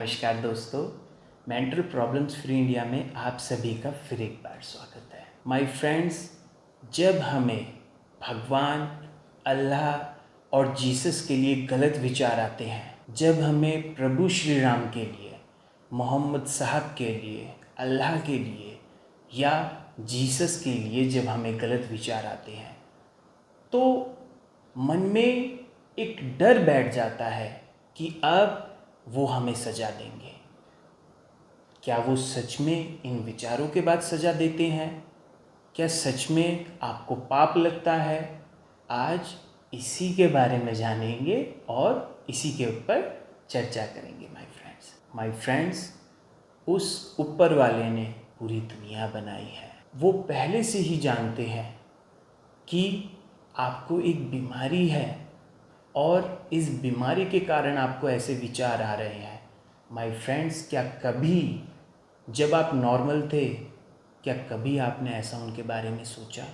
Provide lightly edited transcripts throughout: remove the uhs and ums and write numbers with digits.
नमस्कार दोस्तों, mental problems free India में आप सभी का फिर एक बार स्वागत है। माय फ्रेंड्स, जब हमें भगवान, अल्लाह और जीसस के लिए गलत विचार आते हैं, जब हमें प्रभु श्री राम के लिए, मोहम्मद साहब के लिए, अल्लाह के लिए या जीसस के लिए जब हमें गलत विचार आते हैं, तो मन में एक डर बैठ जाता है कि अब वो हमें सज़ा देंगे। क्या वो सच में इन विचारों के बाद सज़ा देते हैं? क्या सच में आपको पाप लगता है? आज इसी के बारे में जानेंगे और इसी के ऊपर चर्चा करेंगे माय फ्रेंड्स, उस ऊपर वाले ने पूरी दुनिया बनाई है। वो पहले से ही जानते हैं कि आपको एक बीमारी है और इस बीमारी के कारण आपको ऐसे विचार आ रहे हैं। माय फ्रेंड्स, क्या कभी जब आप नॉर्मल थे, क्या कभी आपने ऐसा उनके बारे में सोचा?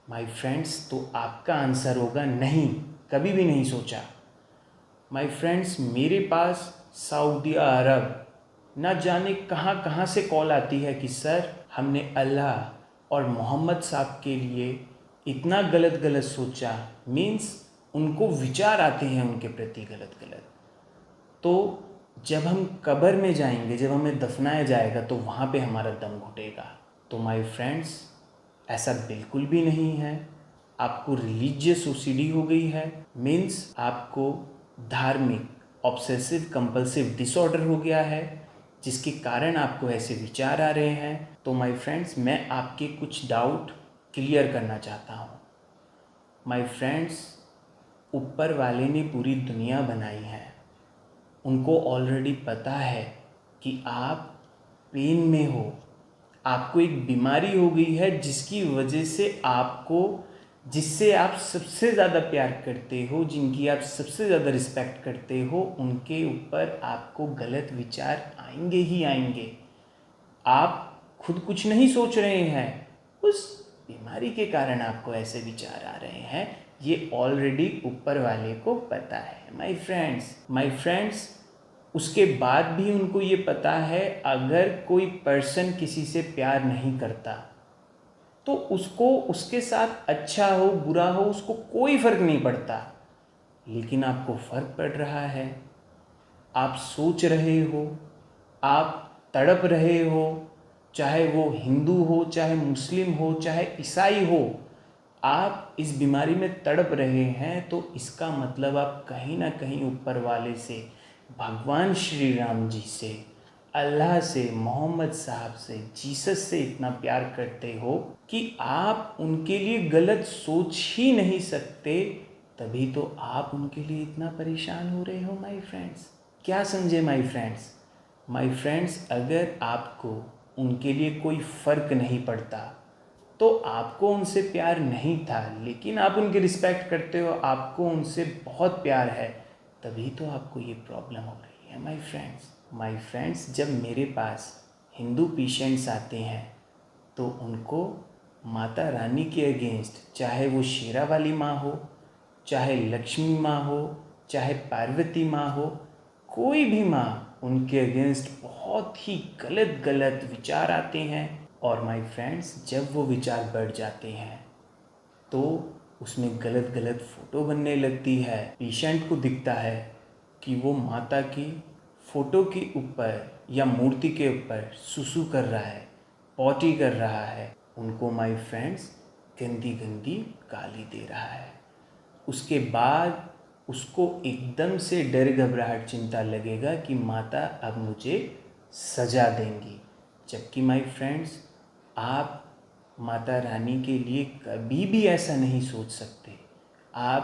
माय फ्रेंड्स, तो आपका आंसर होगा नहीं, कभी भी नहीं सोचा। माय फ्रेंड्स, मेरे पास सऊदी अरब ना जाने कहाँ कहाँ से कॉल आती है कि सर, हमने अल्लाह और मोहम्मद साहब के लिए इतना गलत गलत सोचा। मीन्स उनको विचार आते हैं उनके प्रति गलत गलत। तो जब हम कब्र में जाएंगे, जब हमें दफनाया जाएगा, तो वहाँ पे हमारा दम घुटेगा। तो माय फ्रेंड्स, ऐसा बिल्कुल भी नहीं है। आपको रिलीजियस ओसीडी हो गई है, मीन्स आपको धार्मिक ऑब्सेसिव कंपल्सिव डिसऑर्डर हो गया है, जिसके कारण आपको ऐसे विचार आ रहे हैं। तो माय फ्रेंड्स, मैं आपके कुछ डाउट क्लियर करना चाहता हूँ। माय फ्रेंड्स, ऊपर वाले ने पूरी दुनिया बनाई है। उनको ऑलरेडी पता है कि आप पेन में हो, आपको एक बीमारी हो गई है जिसकी वजह से आपको, जिससे आप सबसे ज़्यादा प्यार करते हो, जिनकी आप सबसे ज़्यादा रिस्पेक्ट करते हो, उनके ऊपर आपको गलत विचार आएंगे ही आएंगे। आप खुद कुछ नहीं सोच रहे हैं, उस बीमारी के कारण आपको ऐसे विचार आ रहे हैं। ये ऑलरेडी ऊपर वाले को पता है माय फ्रेंड्स। उसके बाद भी उनको ये पता है, अगर कोई पर्सन किसी से प्यार नहीं करता तो उसको, उसके साथ अच्छा हो बुरा हो, उसको कोई फ़र्क नहीं पड़ता। लेकिन आपको फ़र्क पड़ रहा है। आप सोच रहे हो, आप तड़प रहे हो, चाहे वो हिंदू हो, चाहे मुस्लिम हो, चाहे ईसाई हो, आप इस बीमारी में तड़प रहे हैं। तो इसका मतलब आप कहीं ना कहीं ऊपर वाले से, भगवान श्री राम जी से, अल्लाह से, मोहम्मद साहब से, जीसस से इतना प्यार करते हो कि आप उनके लिए गलत सोच ही नहीं सकते। तभी तो आप उनके लिए इतना परेशान हो रहे हो माय फ्रेंड्स। क्या समझे माय फ्रेंड्स, अगर आपको उनके लिए कोई फ़र्क नहीं पड़ता, तो आपको उनसे प्यार नहीं था, लेकिन आप उनकी रिस्पेक्ट करते हो, आपको उनसे बहुत प्यार है, तभी तो आपको ये प्रॉब्लम हो रही है माय फ्रेंड्स। जब मेरे पास हिंदू पेशेंट्स आते हैं तो उनको माता रानी के अगेंस्ट, चाहे वो शेरा वाली माँ हो, चाहे लक्ष्मी माँ हो, चाहे पार्वती माँ हो, कोई भी माँ, उनके अगेंस्ट बहुत ही गलत गलत विचार आते हैं। और माय फ्रेंड्स, जब वो विचार बढ़ जाते हैं तो उसमें गलत गलत फ़ोटो बनने लगती है। पेशेंट को दिखता है कि वो माता की फ़ोटो के ऊपर या मूर्ति के ऊपर सुसु कर रहा है, पॉटी कर रहा है। उनको माय फ्रेंड्स गंदी गंदी गाली दे रहा है। उसके बाद उसको एकदम से डर घबराहट चिंता लगेगा कि माता अब मुझे सज़ा देंगी। जबकि माय फ्रेंड्स, आप माता रानी के लिए कभी भी ऐसा नहीं सोच सकते। आप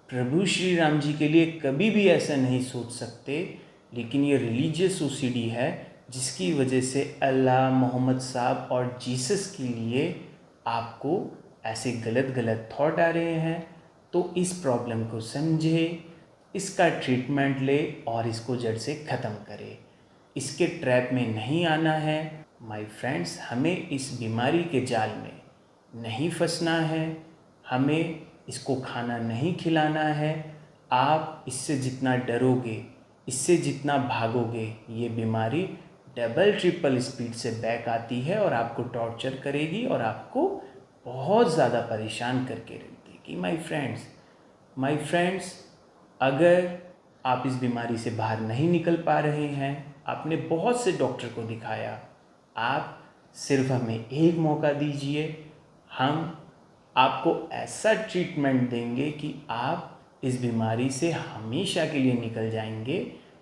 प्रभु श्री राम जी के लिए कभी भी ऐसा नहीं सोच सकते। लेकिन ये रिलीजियस ओसीडी है, जिसकी वजह से अल्लाह, मोहम्मद साहब और जीसस के लिए आपको ऐसे गलत गलत थॉट आ रहे हैं। तो इस प्रॉब्लम को समझे, इसका ट्रीटमेंट ले और इसको जड़ से ख़त्म करे। इसके ट्रैप में नहीं आना है माय फ्रेंड्स। हमें इस बीमारी के जाल में नहीं फंसना है, हमें इसको खाना नहीं खिलाना है। आप इससे जितना डरोगे, इससे जितना भागोगे ये बीमारी डबल ट्रिपल स्पीड से बैक आती है और आपको टॉर्चर करेगी और आपको बहुत ज़्यादा परेशान करके रख देगी। माय फ्रेंड्स, अगर आप इस बीमारी से बाहर नहीं निकल पा रहे हैं, आपने बहुत से डॉक्टर को दिखाया, आप सिर्फ हमें एक मौका दीजिए। हम आपको ऐसा ट्रीटमेंट देंगे कि आप इस बीमारी से हमेशा के लिए निकल जाएंगे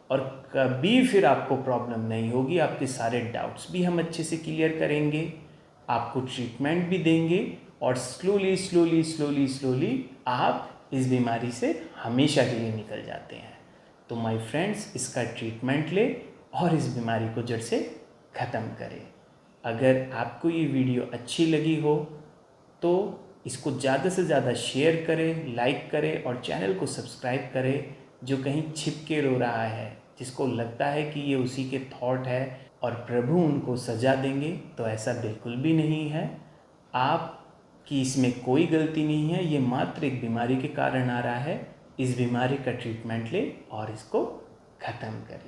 और कभी फिर आपको प्रॉब्लम नहीं होगी। आपके सारे डाउट्स भी हम अच्छे से क्लियर करेंगे, आपको ट्रीटमेंट भी देंगे और स्लोली स्लोली स्लोली स्लोली आप इस बीमारी से हमेशा के लिए निकल जाते हैं। तो माय फ्रेंड्स, इसका ट्रीटमेंट ले और इस बीमारी को जड़ से ख़त्म करें। अगर आपको ये वीडियो अच्छी लगी हो तो इसको ज़्यादा से ज़्यादा शेयर करें, लाइक करें और चैनल को सब्सक्राइब करें। जो कहीं छिप के रो रहा है, जिसको लगता है कि ये उसी के थॉट है और प्रभु उनको सजा देंगे, तो ऐसा बिल्कुल भी नहीं है। आपकी इसमें कोई गलती नहीं है, ये मात्र एक बीमारी के कारण आ रहा है। इस बीमारी का ट्रीटमेंट ले और इसको ख़त्म करें।